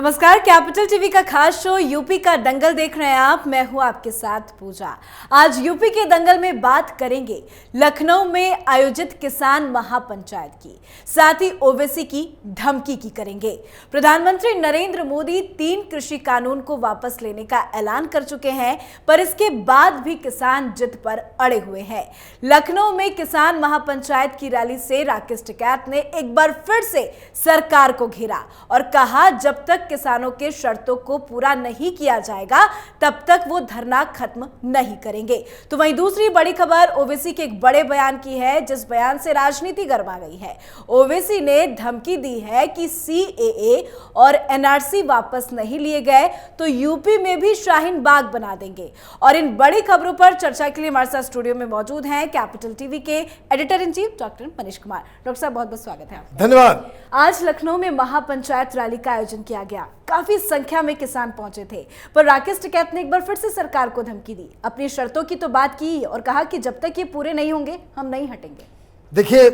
नमस्कार, capital TV का खास शो यूपी का दंगल देख रहे हैं आप। मैं हूं आपके साथ पूजा। आज यूपी के दंगल में बात करेंगे लखनऊ में आयोजित किसान महापंचायत की, साथ ही ओवैसी की धमकी की करेंगे। प्रधानमंत्री नरेंद्र मोदी 3 कृषि कानून को वापस लेने का ऐलान कर चुके हैं, पर इसके बाद भी किसान जिद पर अड़े हुए हैं। लखनऊ में किसान महापंचायत की रैली से राकेश टिकैत ने एक बार फिर से सरकार को घेरा और कहा जब तक किसानों के शर्तों को पूरा नहीं किया जाएगा तब तक वो धरना खत्म नहीं करेंगे। तो वहीं दूसरी बड़ी खबर ओवैसी के एक बड़े बयान की है, जिस बयान से राजनीति गर्मा गई है। ओवैसी ने धमकी दी है कि सीएए और एनआरसी वापस नहीं लिए गए तो यूपी में भी शाहीन बाग बना देंगे। और इन बड़ी खबरों पर चर्चा के लिए हमारे साथ स्टूडियो में मौजूद हैं कैपिटल टीवी के editor in chief doctor Manish Kumar. Doctor साहब, बहुत बहुत स्वागत है आपका। धन्यवाद। आज लखनऊ में महापंचायत रैली का आयोजन किया गया, काफी संख्या में किसान पहुंचे थे, पर राकेश टिकैत ने एक बार फिर से सरकार को धमकी दी। अपनी शर्तों की तो बात की और कहा कि जब तक ये पूरे नहीं होंगे हम नहीं हटेंगे। देखिए,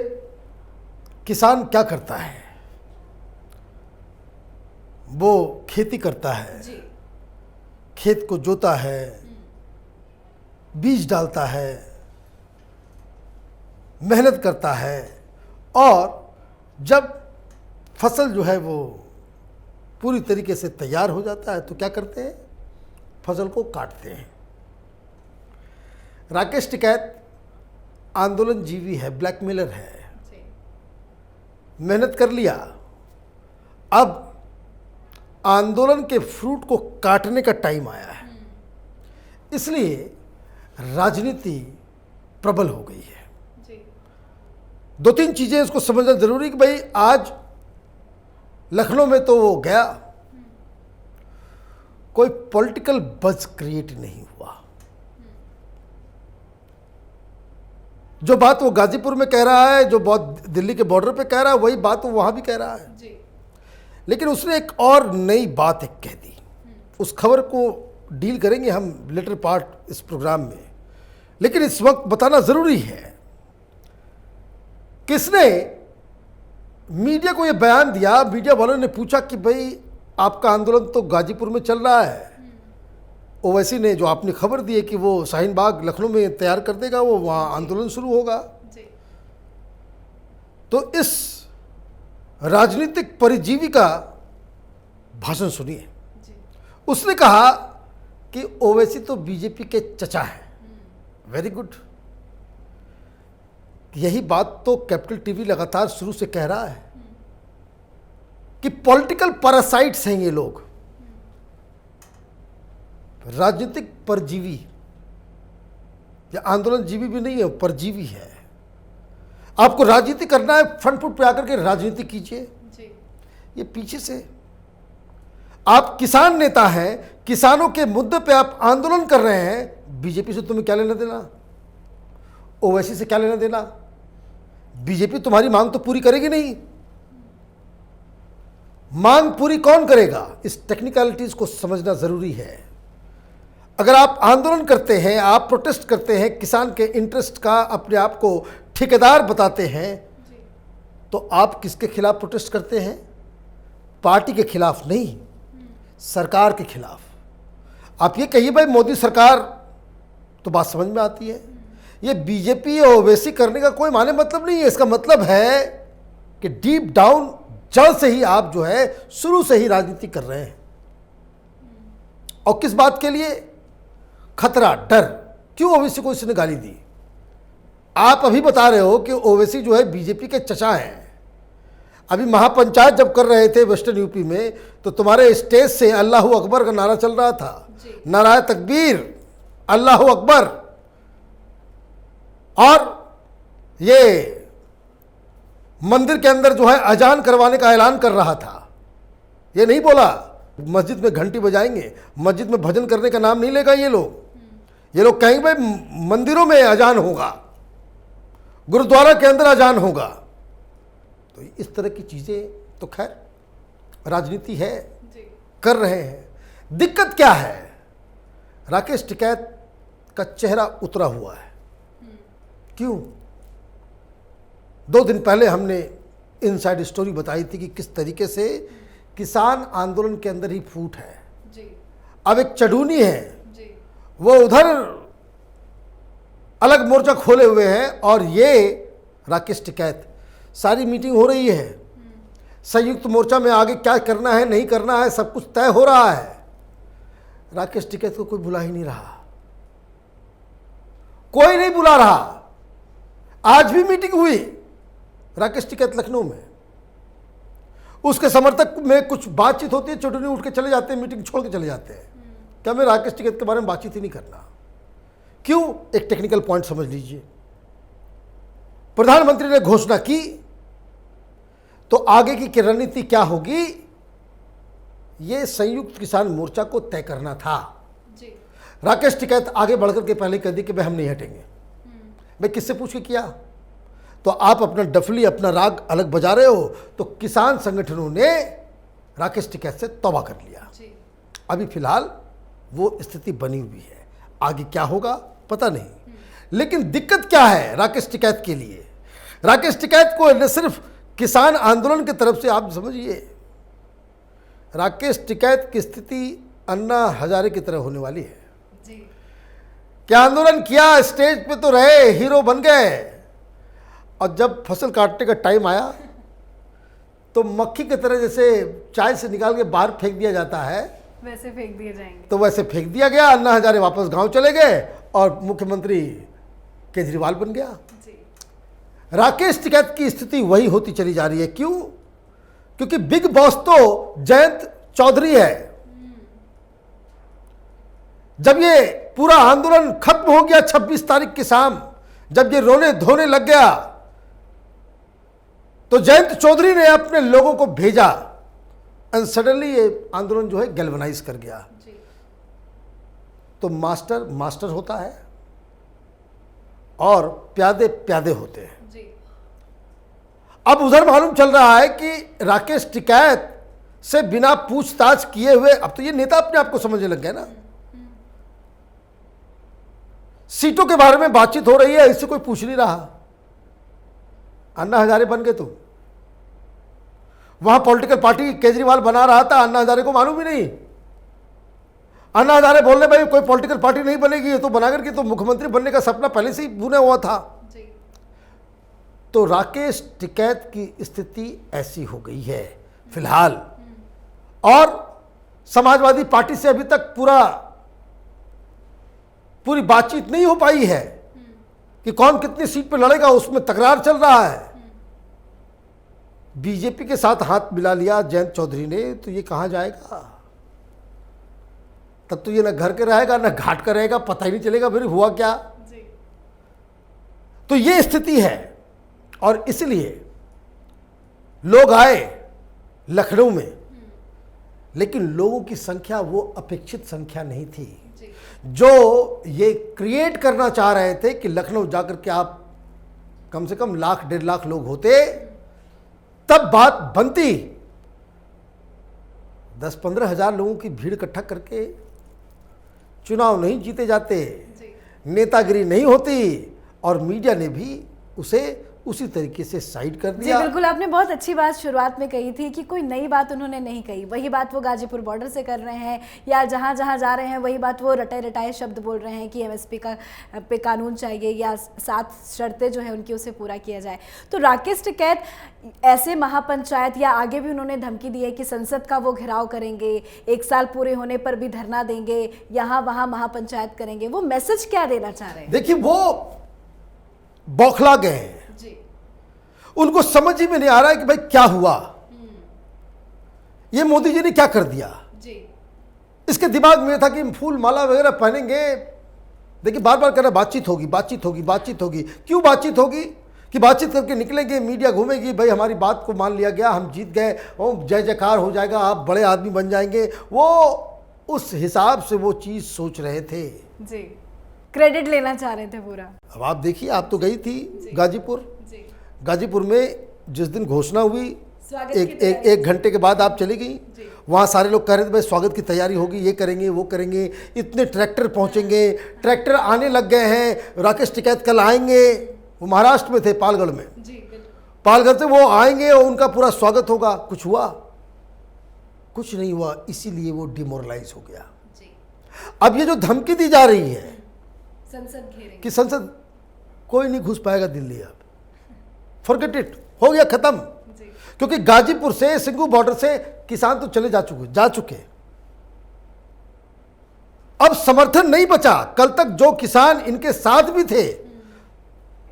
किसान क्या करता है, वो खेती करता है जी। खेत को जोता है, बीज डालता है, मेहनत करता है और जब फसल जो है वो पूरी तरीके से तैयार हो जाता है तो क्या करते हैं, फसल को काटते हैं। राकेश टिकैत आंदोलन जीवी है, ब्लैकमेलर है, मेहनत कर लिया, अब आंदोलन के फ्रूट को काटने का टाइम आया है, इसलिए राजनीति प्रबल हो गई है। 2-3 चीजें इसको समझना जरूरी कि भाई आज लखनऊ में तो वो गया, कोई पॉलिटिकल बज क्रिएट नहीं हुआ। जो बात वो गाजीपुर में कह रहा है, जो बात दिल्ली के बॉर्डर पे कह रहा है, वही बात वो वहां भी कह रहा है जी। लेकिन उसने एक और नई बात एक कह दी। उस खबर को डील करेंगे हम लेटर पार्ट इस प्रोग्राम में, लेकिन इस वक्त बताना जरूरी है। किसने मीडिया को यह बयान दिया? मीडिया वालों ने पूछा कि भाई आपका आंदोलन तो गाजीपुर में चल रहा है, ओवैसी ने जो आपने खबर दी है कि वो शाहीन बाग लखनऊ में तैयार कर देगा, वो वहाँ आंदोलन शुरू होगा जी। तो इस राजनीतिक परिजीवी का भाषण सुनिए। उसने कहा कि ओवैसी तो बीजेपी के चचा है। Very good. यही बात तो कैपिटल टीवी लगातार शुरू से कह रहा है कि पॉलिटिकल पैरासाइट्स हैं ये लोग, राजनीतिक परजीवी। ये आंदोलन जीवी भी नहीं है, परजीवी है। आपको राजनीति करना है, फ्रंट फुट पे आकर के राजनीति कीजिए। ये पीछे से आप किसान नेता हैं, किसानों के मुद्दे पे आप आंदोलन कर रहे हैं। बीजेपी से तुम्हें क्या लेना देना, ओवैसी से क्या लेना देना? बीजेपी तुम्हारी मांग तो पूरी करेगी नहीं। मांग पूरी कौन करेगा? इस टेक्निकलिटीज को समझना जरूरी है। अगर आप आंदोलन करते हैं, आप प्रोटेस्ट करते हैं, किसान के इंटरेस्ट का अपने आप को ठेकेदार बताते हैं, तो आप किसके खिलाफ प्रोटेस्ट करते हैं? पार्टी के खिलाफ नहीं, सरकार के खिलाफ। आप ये कहिए भाई मोदी सरकार, तो बात समझ में आती है। ये बीजेपी और ओवैसी करने का कोई माने मतलब नहीं है। इसका मतलब है कि डीप डाउन जड़ से ही आप जो है शुरू से ही राजनीति कर रहे हैं। और किस बात के लिए? खतरा, डर। क्यों ओवैसी को इसने गाली दी? आप अभी बता रहे हो कि ओवैसी जो है बीजेपी के चचा हैं। अभी महापंचायत जब कर रहे थे वेस्टर्न यूपी में, तो तुम्हारे स्टेज से अल्लाह अकबर का नारा चल रहा था, नाराए तकबीर, अल्लाह अकबर। और ये मंदिर के अंदर जो है अजान करवाने का ऐलान कर रहा था। ये नहीं बोला मस्जिद में घंटी बजाएंगे, मस्जिद में भजन करने का नाम नहीं लेगा ये लोग। ये लोग कहेंगे भाई मंदिरों में अजान होगा, गुरुद्वारा के अंदर अजान होगा। तो इस तरह की चीजें तो खैर राजनीति है, कर रहे हैं। दिक्कत क्या है? राकेश टिकैत का चेहरा उतरा हुआ है। क्यों? 2 दिन पहले हमने इनसाइड स्टोरी बताई थी कि किस तरीके से किसान आंदोलन के अंदर ही फूट है। जी। अब एक चढ़ूनी है, जी। वो उधर अलग मोर्चा खोले हुए हैं और ये राकेश टिकैत, सारी मीटिंग हो रही है, संयुक्त मोर्चा में आगे क्या करना है नहीं करना है सब कुछ तय हो रहा है। राकेश टिकैत को कोई बुला ही नहीं रहा, कोई नहीं बुला रहा। आज भी मीटिंग हुई राकेश टिकैत लखनऊ में, उसके समर्थक में कुछ बातचीत होती है, चुटनी उठ के चले जाते हैं, मीटिंग छोड़ के चले जाते हैं। क्या मैं राकेश टिकैत के बारे में बातचीत ही नहीं करना? क्यों? एक टेक्निकल पॉइंट समझ लीजिए। प्रधानमंत्री ने घोषणा की तो आगे की रणनीति क्या होगी, ये संयुक्त किसान मोर्चा को तय करना था। जी। राकेश टिकैत आगे बढ़कर के पहले कह दी कि भाई हम नहीं हटेंगे। भाई किससे पूछ के किया? तो आप अपना डफली अपना राग अलग बजा रहे हो, तो किसान संगठनों ने राकेश टिकैत से तौबा कर लिया। जी। अभी फिलहाल वो स्थिति बनी हुई है, आगे क्या होगा पता नहीं। लेकिन दिक्कत क्या है राकेश टिकैत के लिए? राकेश टिकैत को न सिर्फ किसान आंदोलन की तरफ से, आप समझिए राकेश टिकैत की स्थिति अन्ना हजारे की तरह होने वाली है। जी। क्या आंदोलन किया, स्टेज पे तो रहे, हीरो बन गए, और जब फसल काटने का टाइम आया तो मक्खी की तरह जैसे चाय से निकाल के बाहर फेंक दिया जाता है, वैसे फेंक दिए जाएंगे। तो वैसे फेंक दिया गया। अन्ना हजारे वापस गांव चले गए और मुख्यमंत्री केजरीवाल बन गया। जी। राकेश टिकैत की स्थिति वही होती चली जा रही है। क्यों? क्योंकि बिग बॉस तो जयंत चौधरी है। जब ये पूरा आंदोलन खत्म हो गया 26 तारीख की शाम, जब ये रोने धोने लग गया, तो जयंत चौधरी ने अपने लोगों को भेजा एंड सडनली ये आंदोलन जो है गैल्वनाइज कर गया। जी। तो मास्टर मास्टर होता है और प्यादे प्यादे होते हैं। जी। अब उधर मालूम चल रहा है कि राकेश टिकैत से बिना पूछताछ किए हुए, अब तो ये नेता अपने आप को समझने लग गए ना। सीटों के बारे में बातचीत हो रही है, इससे कोई पूछ नहीं रहा। अन्ना हजारे बन गए तुम, वहां पॉलिटिकल पार्टी केजरीवाल बना रहा था, अन्ना हजारे को मालूम ही नहीं। अन्ना हजारे बोल रहे भाई कोई पॉलिटिकल पार्टी नहीं बनेगी, ये तो बना करके तो मुख्यमंत्री बनने का सपना पहले से ही बुना हुआ था। जी। तो राकेश टिकैत की स्थिति ऐसी हो गई है फिलहाल। और समाजवादी पार्टी से अभी तक पूरी बातचीत नहीं हो पाई है कि कौन कितनी सीट पे लड़ेगा, उसमें तकरार चल रहा है। बीजेपी के साथ हाथ मिला लिया जयंत चौधरी ने, तो ये कहां जाएगा? तब तो ये ना घर के रहेगा ना घाट का रहेगा, पता ही नहीं चलेगा फिर हुआ क्या। जी। तो ये स्थिति है और इसलिए लोग आए लखनऊ में, लेकिन लोगों की संख्या वो अपेक्षित संख्या नहीं थी। जी। जो ये क्रिएट करना चाह रहे थे कि लखनऊ जाकर के आप कम से कम 1 डेढ़ लाख लोग होते, तब बात बनती। 10-15 हजार लोगों की भीड़ इकट्ठा करके चुनाव नहीं जीते जाते, जी। नेतागिरी नहीं होती, और मीडिया ने भी उसे उसी तरीके से साइड कर जी दिया। बिल्कुल, आपने बहुत अच्छी बात शुरुआत में कही थी कि कोई नई बात उन्होंने नहीं कही। वही बात वो गाजीपुर बॉर्डर से कर रहे हैं या जहाँ जहाँ जा रहे हैं, वही बात वो रटाए रटाए शब्द बोल रहे हैं कि एमएसपी पे कानून चाहिए या 7 शर्तें जो है उनकी उसे पूरा किया जाए। तो राकेश टिकैत ऐसे महापंचायत, या आगे भी उन्होंने धमकी दी है कि संसद का वो घेराव करेंगे, 1 साल पूरे होने पर भी धरना देंगे, यहाँ वहाँ महापंचायत करेंगे। वो मैसेज क्या देना चाह रहे हैं? देखिए वो बौखला गए हैं, जी। उनको समझ ही में नहीं आ रहा है कि भाई क्या हुआ, ये मोदी जी ने क्या कर दिया। जी। इसके दिमाग में था कि फूल माला वगैरह पहनेंगे। देखिए बार बार कह रहा बातचीत होगी बातचीत होगी बातचीत होगी। क्यों बातचीत होगी? कि बातचीत करके निकलेंगे, मीडिया घूमेगी, भाई हमारी बात को मान लिया गया, हम जीत गए, ओ जय जयकार हो जाएगा, आप बड़े आदमी बन जाएंगे। वो उस हिसाब से वो चीज़ सोच रहे थे। जी। क्रेडिट लेना चाह रहे थे पूरा। अब आप देखिए, आप तो गई थी गाजीपुर। जी। गाजीपुर में जिस दिन घोषणा हुई, स्वागत एक घंटे के बाद आप चली गई। वहाँ सारे लोग कह रहे थे भाई स्वागत की तैयारी होगी, ये करेंगे वो करेंगे, इतने ट्रैक्टर पहुँचेंगे, ट्रैक्टर आने लग गए हैं। राकेश टिकैत कल आएंगे, वो महाराष्ट्र में थे, पालगढ़ में। जी। पालगढ़ से वो आएंगे और उनका पूरा स्वागत होगा। कुछ हुआ? कुछ नहीं हुआ, इसीलिए वो डिमोरलाइज हो गया। जी। अब ये जो धमकी दी जा रही है संसद घेरेंगे कि संसद कोई नहीं घुस पाएगा दिल्ली, अब फॉरगेट इट, हो गया खत्म। जी। क्योंकि गाजीपुर से सिंघू बॉर्डर से किसान तो चले जा चुके। अब समर्थन नहीं बचा। कल तक जो किसान इनके साथ भी थे,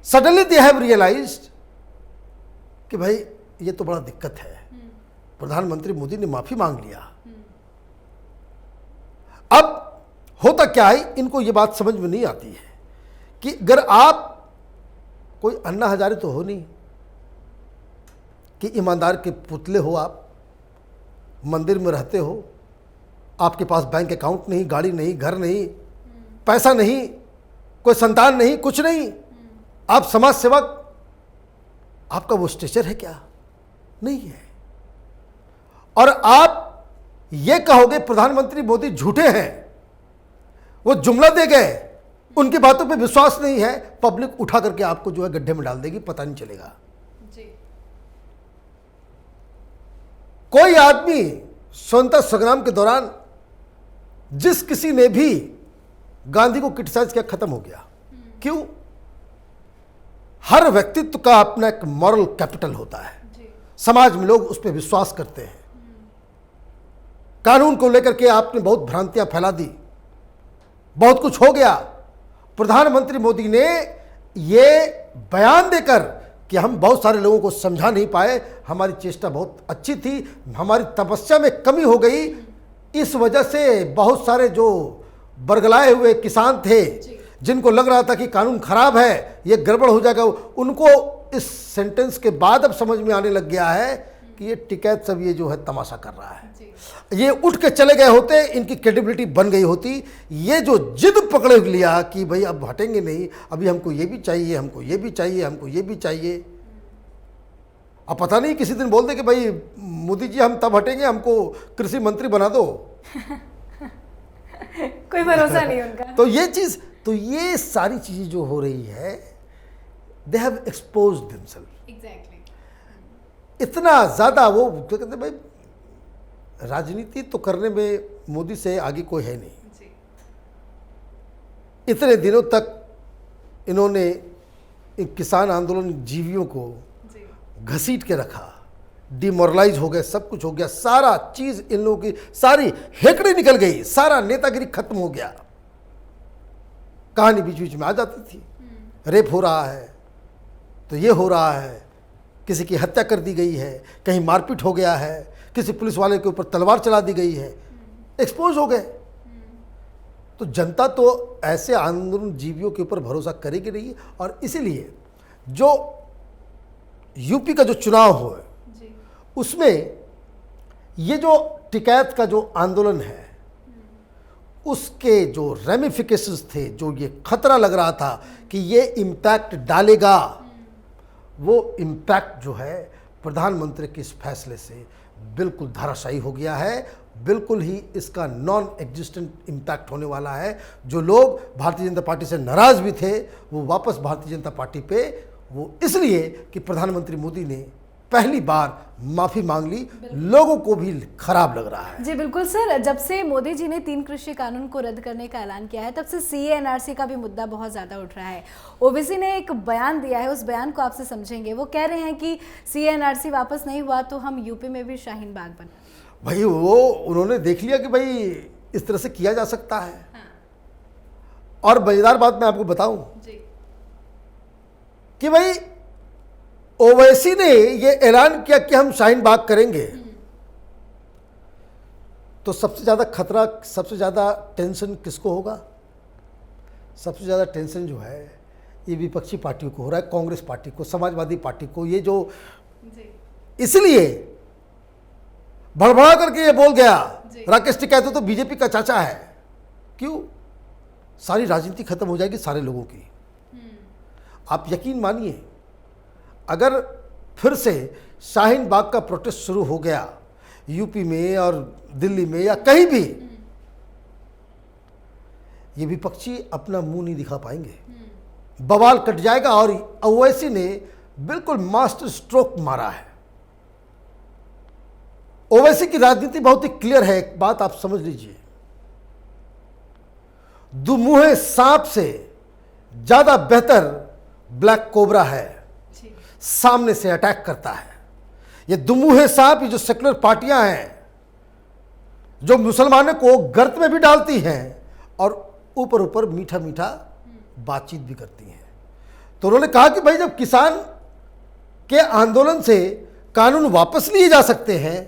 सडनली दे हैव रियलाइज्ड कि भाई ये तो बड़ा दिक्कत है। प्रधानमंत्री मोदी ने माफी मांग लिया। अब होता क्या है, इनको ये बात समझ में नहीं आती है कि अगर आप कोई अन्ना हजारे तो हो नहीं कि ईमानदार के पुतले हो, आप मंदिर में रहते हो, आपके पास बैंक अकाउंट नहीं, गाड़ी नहीं, घर नहीं, पैसा नहीं, कोई संतान नहीं, कुछ नहीं, आप समाज सेवक, आपका वो स्टेचर है क्या? नहीं है। और आप ये कहोगे प्रधानमंत्री मोदी झूठे हैं, वो जुमला दे गए, उनकी बातों पे विश्वास नहीं है, पब्लिक उठा करके आपको जो है गड्ढे में डाल देगी, पता नहीं चलेगा। जी। कोई आदमी स्वतंत्रता संग्राम के दौरान जिस किसी ने भी गांधी को क्रिटिसाइज किया, खत्म हो गया। क्यों? हर व्यक्तित्व का अपना एक मॉरल कैपिटल होता है। जी। समाज में लोग उस पर विश्वास करते हैं। कानून को लेकर के आपने बहुत भ्रांतियां फैला दी, बहुत कुछ हो गया। प्रधानमंत्री मोदी ने ये बयान देकर कि हम बहुत सारे लोगों को समझा नहीं पाए, हमारी चेष्टा बहुत अच्छी थी, हमारी तपस्या में कमी हो गई, इस वजह से बहुत सारे जो बरगलाए हुए किसान थे, जिनको लग रहा था कि कानून खराब है, ये गड़बड़ हो जाएगा, उनको इस सेंटेंस के बाद अब समझ में आने लग गया है कि ये टिकैत सब ये जो है तमाशा कर रहा है। ये उठ के चले गए होते, इनकी क्रेडिबिलिटी बन गई होती। ये जो जिद पकड़े लिया कि भाई अब हटेंगे नहीं, अभी हमको ये भी चाहिए, हमको ये भी चाहिए, हमको ये भी चाहिए। अब पता नहीं किसी दिन बोल दे कि भाई मोदी जी हम तब हटेंगे, हमको कृषि मंत्री बना दो। कोई भरोसा नहीं उनका। तो ये चीज, तो ये सारी चीजें जो हो रही है, they have exposed themselves. Exactly. इतना ज्यादा वो कहते हैं भाई राजनीति तो करने में मोदी से आगे कोई है नहीं। जी। इतने दिनों तक इन्होंने इन किसान आंदोलन जीवियों को जी। घसीट के रखा, डिमोरलाइज हो गए, सब कुछ हो गया, सारा चीज इन लोगों की सारी हेकड़ी निकल गई, सारा नेतागिरी खत्म हो गया। कहानी बीच बीच में आ जाती थी, रेप हो रहा है तो ये हो रहा है, किसी की हत्या कर दी गई है, कहीं मारपीट हो गया है, किसी पुलिस वाले के ऊपर तलवार चला दी गई है, एक्सपोज हो गए। तो जनता तो ऐसे आंदोलन जीवियों के ऊपर भरोसा करेगी नहीं। और इसीलिए जो यूपी का जो चुनाव हो जी। उसमें ये जो टिकैत का जो आंदोलन है, उसके जो रेमिफिकेशंस थे, जो ये खतरा लग रहा था कि ये इम्पैक्ट डालेगा, वो इम्पैक्ट जो है प्रधानमंत्री के इस फैसले से बिल्कुल धराशायी हो गया है। बिल्कुल ही इसका नॉन एग्जिस्टेंट इम्पैक्ट होने वाला है। जो लोग भारतीय जनता पार्टी से नाराज भी थे, वो वापस भारतीय जनता पार्टी पे, वो इसलिए कि प्रधानमंत्री मोदी ने पहली बार माफी मांग ली, लोगों को भी खराब लग रहा है। जी बिल्कुल सर, जब से मोदी जी ने 3 कृषि कानून को रद्द करने का ऐलान किया है, तब से सीए एनआरसी का भी मुद्दा बहुत ज़्यादा उठ रहा है। ओवैसी ने एक बयान दिया है, उस बयान को आपसे समझेंगे। वो कह रहे हैं कि सीए एनआरसी वापस नहीं हुआ तो हम यूपी में भी शाहीन बाग बना। भाई वो उन्होंने देख लिया कि भाई इस तरह से किया जा सकता है। हाँ। और मजेदार बात मैं आपको बताऊं जी। कि भाई ओवैसी ने ये ऐलान किया कि हम शाहीन बाग करेंगे, तो सबसे ज़्यादा खतरा, सबसे ज़्यादा टेंशन किसको होगा? सबसे ज़्यादा टेंशन जो है ये विपक्षी पार्टियों को हो रहा है, कांग्रेस पार्टी को, समाजवादी पार्टी को। ये जो इसलिए भड़बड़ा करके ये बोल गया राकेश टिकैत तो बीजेपी का चाचा है। क्यों? सारी राजनीति खत्म हो जाएगी सारे लोगों की। आप यकीन मानिए, अगर फिर से शाहीन बाग का प्रोटेस्ट शुरू हो गया यूपी में और दिल्ली में या कहीं भी, ये विपक्षी अपना मुंह नहीं दिखा पाएंगे, बवाल कट जाएगा। और ओवैसी ने बिल्कुल मास्टर स्ट्रोक मारा है। ओवैसी की राजनीति बहुत ही क्लियर है। एक बात आप समझ लीजिए, दुमुहे सांप से ज्यादा बेहतर ब्लैक कोबरा है, सामने से अटैक करता है। ये दुमुहे सांप, ये जो सेकुलर पार्टियां हैं जो मुसलमानों को गर्त में भी डालती हैं और ऊपर ऊपर मीठा मीठा बातचीत भी करती हैं। तो उन्होंने कहा कि भाई जब किसान के आंदोलन से कानून वापस लिए जा सकते हैं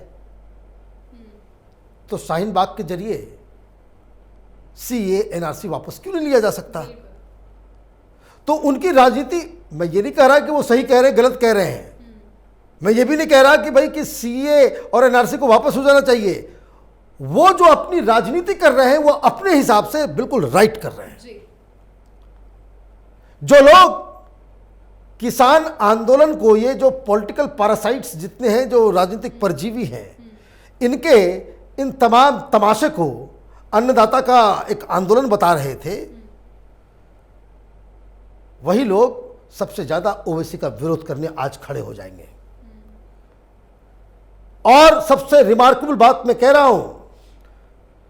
तो शाहीन बाग के जरिए सीए एनआरसी वापस क्यों नहीं लिया जा सकता। तो उनकी राजनीति, मैं ये नहीं कह रहा कि वो सही कह रहे हैं गलत कह रहे हैं, मैं ये भी नहीं कह रहा कि भाई कि सीए और एनआरसी को वापस हो जाना चाहिए। वो जो अपनी राजनीति कर रहे हैं वो अपने हिसाब से बिल्कुल राइट कर रहे हैं। जो लोग किसान आंदोलन को, ये जो पॉलिटिकल पैरासाइट्स जितने हैं, जो राजनीतिक परजीवी हैं, इनके इन तमाम तमाशे को अन्नदाता का एक आंदोलन बता रहे थे, वही लोग सबसे ज्यादा ओवैसी का विरोध करने आज खड़े हो जाएंगे। और सबसे रिमार्केबल बात मैं कह रहा हूं,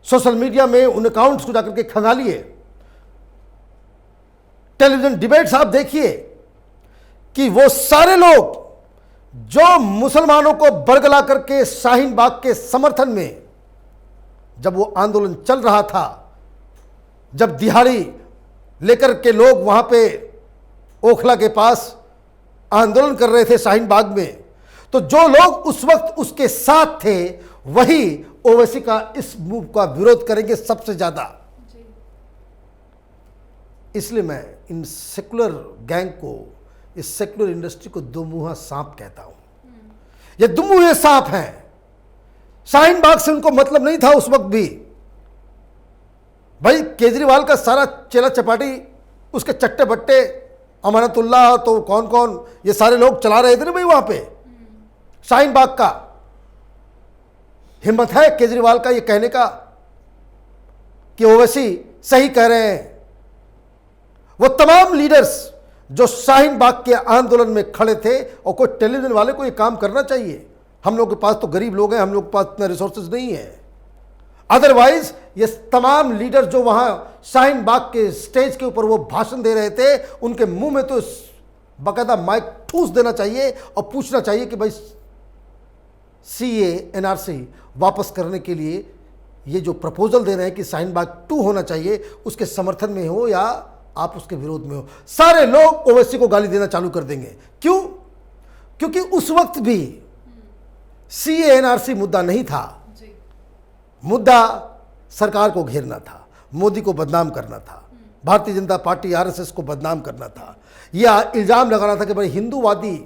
सोशल मीडिया में उन अकाउंट्स को जाकर के खंगालिए, टेलीविजन डिबेट्स आप देखिए कि वो सारे लोग जो मुसलमानों को बरगला करके शाहीन बाग के समर्थन में, जब वो आंदोलन चल रहा था, जब दिहाड़ी लेकर के लोग वहां पे ओखला के पास आंदोलन कर रहे थे शाहीन बाग में, तो जो लोग उस वक्त उसके साथ थे वही ओवैसी का इस मूव का विरोध करेंगे सबसे ज्यादा। इसलिए मैं इन सेकुलर गैंग को, इस सेकुलर इंडस्ट्री को दुमुहा सांप कहता हूं। ये दुमुहे सांप हैं। शाहीन बाग से उनको मतलब नहीं था उस वक्त भी। भाई केजरीवाल का सारा चेला चपाटी, उसके चट्टे बट्टे, अमानतुल्लाह, तो कौन कौन ये सारे लोग चला रहे थे ना भाई वहां पे शाहीन बाग का। हिम्मत है केजरीवाल का ये कहने का कि ओवैसी सही कह रहे हैं। वो तमाम लीडर्स जो शाहीन बाग के आंदोलन में खड़े थे, और कोई टेलीविजन वाले को ये काम करना चाहिए। हम लोग के पास तो गरीब लोग हैं, हम लोग के पास इतना रिसोर्सेज नहीं है। अदरवाइज ये तमाम लीडर जो वहां शाहीन बाग के स्टेज के ऊपर वो भाषण दे रहे थे, उनके मुंह में तो बाकायदा माइक ठूस देना चाहिए और पूछना चाहिए कि भाई सीए एनआरसी वापस करने के लिए ये जो प्रपोजल दे रहे हैं कि शाहीन बाग 2 होना चाहिए, उसके समर्थन में हो या आप उसके विरोध में हो। सारे लोग ओवैसी को गाली देना चालू कर देंगे। क्यों? क्योंकि उस वक्त भी सीए एनआरसी मुद्दा नहीं था। मुद्दा सरकार को घेरना था, मोदी को बदनाम करना था, भारतीय जनता पार्टी आरएसएस को बदनाम करना था, यह इल्जाम लगाना था कि भाई हिंदूवादी।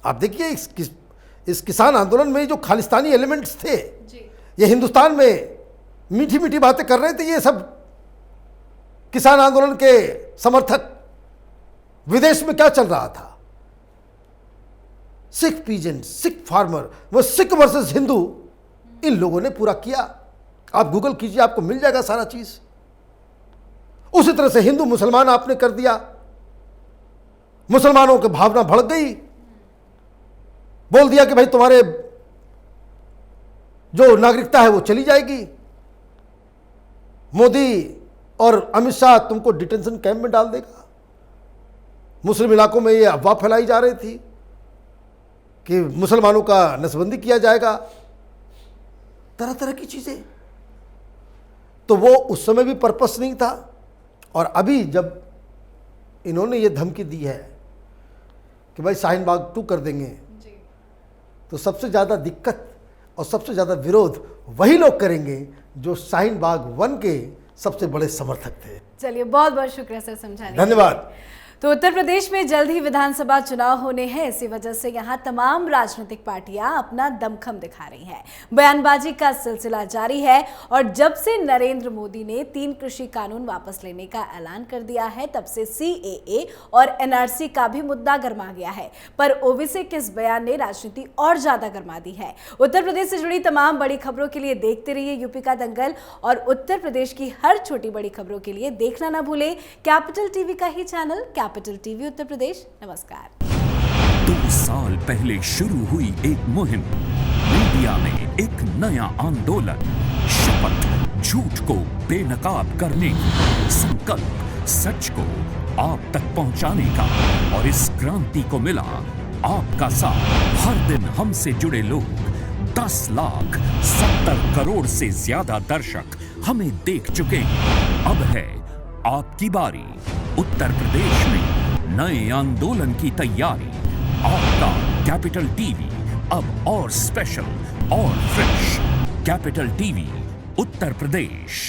आप देखिए इस किसान आंदोलन में जो खालिस्तानी एलिमेंट्स थे, ये हिंदुस्तान में मीठी मीठी बातें कर रहे थे। ये सब किसान आंदोलन के समर्थक। विदेश में क्या चल रहा था? सिख पीजेंट, सिख फार्मर, वो सिख वर्सेस हिंदू, इन लोगों ने पूरा किया। आप गूगल कीजिए, आपको मिल जाएगा सारा चीज। उसी तरह से हिंदू मुसलमान आपने कर दिया। मुसलमानों की भावना भड़क गई, बोल दिया कि भाई तुम्हारे जो नागरिकता है वो चली जाएगी। मोदी और अमित शाह तुमको डिटेंशन कैंप में डाल देगा। मुस्लिम इलाकों में ये अफवाह फैलाई जा रही थी कि मुसलमानों का नसबंदी किया जाएगा, तरह तरह की चीजें। तो वो उस समय भी पर्पस नहीं था। और अभी जब इन्होंने ये धमकी दी है कि भाई शाहीन बाग 2 कर देंगे, तो सबसे ज़्यादा दिक्कत और सबसे ज़्यादा विरोध वही लोग करेंगे जो शाहीन बाग 1 के सबसे बड़े समर्थक थे। चलिए, बहुत बहुत शुक्रिया सर समझाने। धन्यवाद। तो उत्तर प्रदेश में जल्द ही विधानसभा चुनाव होने हैं, इसी वजह से यहाँ तमाम राजनीतिक पार्टियां अपना दमखम दिखा रही हैं। बयानबाजी का सिलसिला जारी है और जब से नरेंद्र मोदी ने 3 कृषि कानून वापस लेने का ऐलान कर दिया है, तब से सीएए और एनआरसी का भी मुद्दा गर्मा गया है। पर ओवैसी के इस बयान ने राजनीति और ज्यादा गर्मा दी है। उत्तर प्रदेश से जुड़ी तमाम बड़ी खबरों के लिए देखते रहिए यूपी का दंगल, और उत्तर प्रदेश की हर छोटी बड़ी खबरों के लिए देखना ना भूलें कैपिटल टीवी का ही channel capital TV Uttar Pradesh. नमस्कार। 2 साल पहले शुरू हुई एक मुहिम, मीडिया में एक नया आंदोलन, शपथ झूठ को बेनकाब करने की, संकल्प सच को आप तक पहुंचाने का। और इस क्रांति को मिला आपका साथ। हर दिन हमसे जुड़े लोग, 10 लाख 70 करोड़ से ज्यादा दर्शक हमें देख चुके हैं। अब है आपकी बारी। उत्तर प्रदेश में नए आंदोलन की तैयारी। आपका कैपिटल टीवी अब और स्पेशल और fresh. Capital TV Uttar Pradesh.